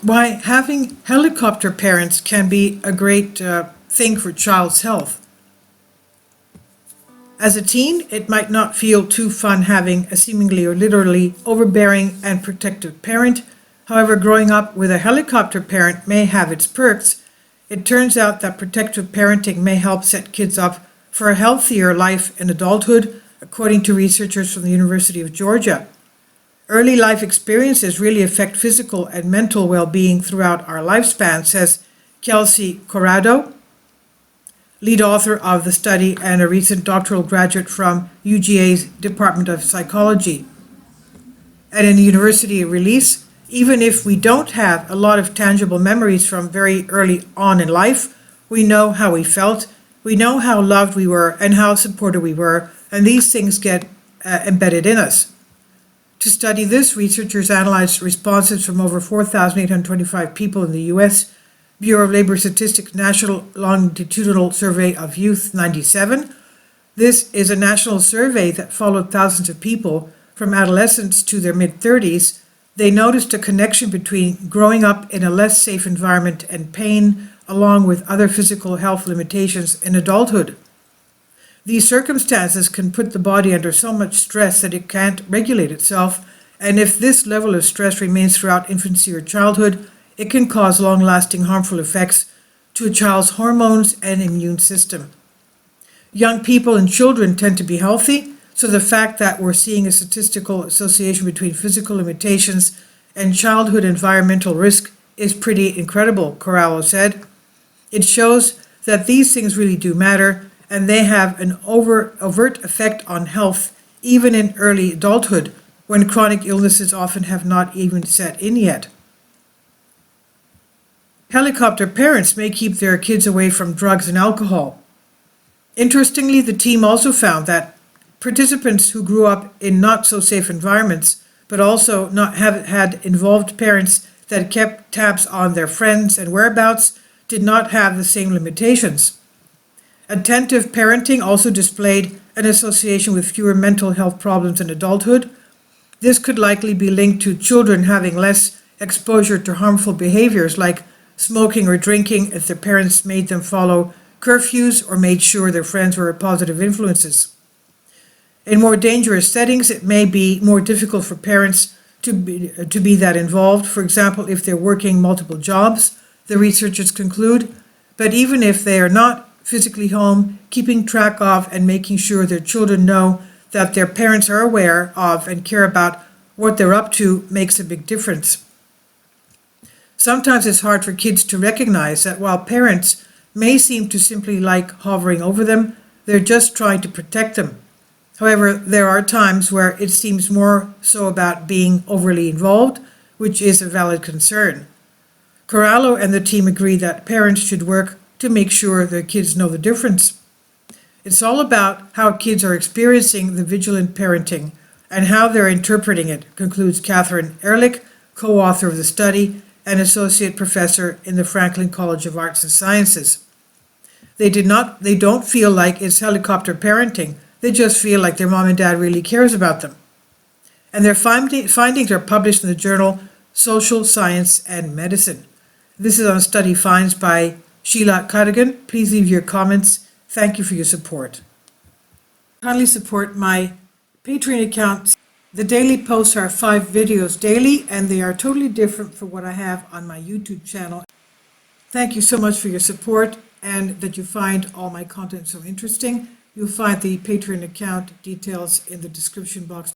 why having helicopter parents can be a great thing for child's health. As a teen, it might not feel too fun having a seemingly or literally overbearing and protective parent. However, growing up with a helicopter parent may have its perks. It turns out that protective parenting may help set kids up for a healthier life in adulthood, according to researchers from the University of Georgia. Early life experiences really affect physical and mental well-being throughout our lifespan, says Kelsey Corrado, lead author of the study and a recent doctoral graduate from UGA's Department of Psychology. And in the university release, even if we don't have a lot of tangible memories from very early on in life, we know how we felt, we know how loved we were and how supported we were, and these things get embedded in us. To study this, researchers analyzed responses from over 4,825 people in the U.S. Bureau of Labor Statistics National Longitudinal Survey of Youth 97. This is a national survey that followed thousands of people from adolescence to their mid-30s. They noticed a connection between growing up in a less safe environment and pain, along with other physical health limitations in adulthood. These circumstances can put the body under so much stress that it can't regulate itself, and if this level of stress remains throughout infancy or childhood, it can cause long-lasting harmful effects to a child's hormones and immune system. Young people and children tend to be healthy, so the fact that we're seeing a statistical association between physical limitations and childhood environmental risk is pretty incredible, Corralo said. It shows that these things really do matter, and they have an overt effect on health, even in early adulthood, when chronic illnesses often have not even set in yet. Helicopter parents may keep their kids away from drugs and alcohol. Interestingly, the team also found that participants who grew up in not-so-safe environments, but also not have had involved parents that kept tabs on their friends and whereabouts, did not have the same limitations. Attentive parenting also displayed an association with fewer mental health problems in adulthood. This could likely be linked to children having less exposure to harmful behaviors like smoking or drinking if their parents made them follow curfews or made sure their friends were positive influences. In more dangerous settings, it may be more difficult for parents to be that involved. For example, if they're working multiple jobs, the researchers conclude, but even if they are not physically home, keeping track of and making sure their children know that their parents are aware of and care about what they're up to makes a big difference. Sometimes it's hard for kids to recognize that while parents may seem to simply like hovering over them, they're just trying to protect them. However, there are times where it seems more so about being overly involved, which is a valid concern. Corralo and the team agree that parents should work to make sure their kids know the difference. It's all about how kids are experiencing the vigilant parenting and how they're interpreting it, concludes Catherine Ehrlich, co-author of the study and associate professor in the Franklin College of Arts and Sciences. They don't feel like it's helicopter parenting. They just feel like their mom and dad really cares about them. And their findings are published in the journal Social Science and Medicine. This is on Study Finds by Sheila Cardigan. Please leave your comments. Thank you for your support. Kindly support my Patreon account. The daily posts are 5 videos daily, and they are totally different from what I have on my YouTube channel. Thank you so much for your support and that you find all my content so interesting. You'll find the Patreon account details in the description box.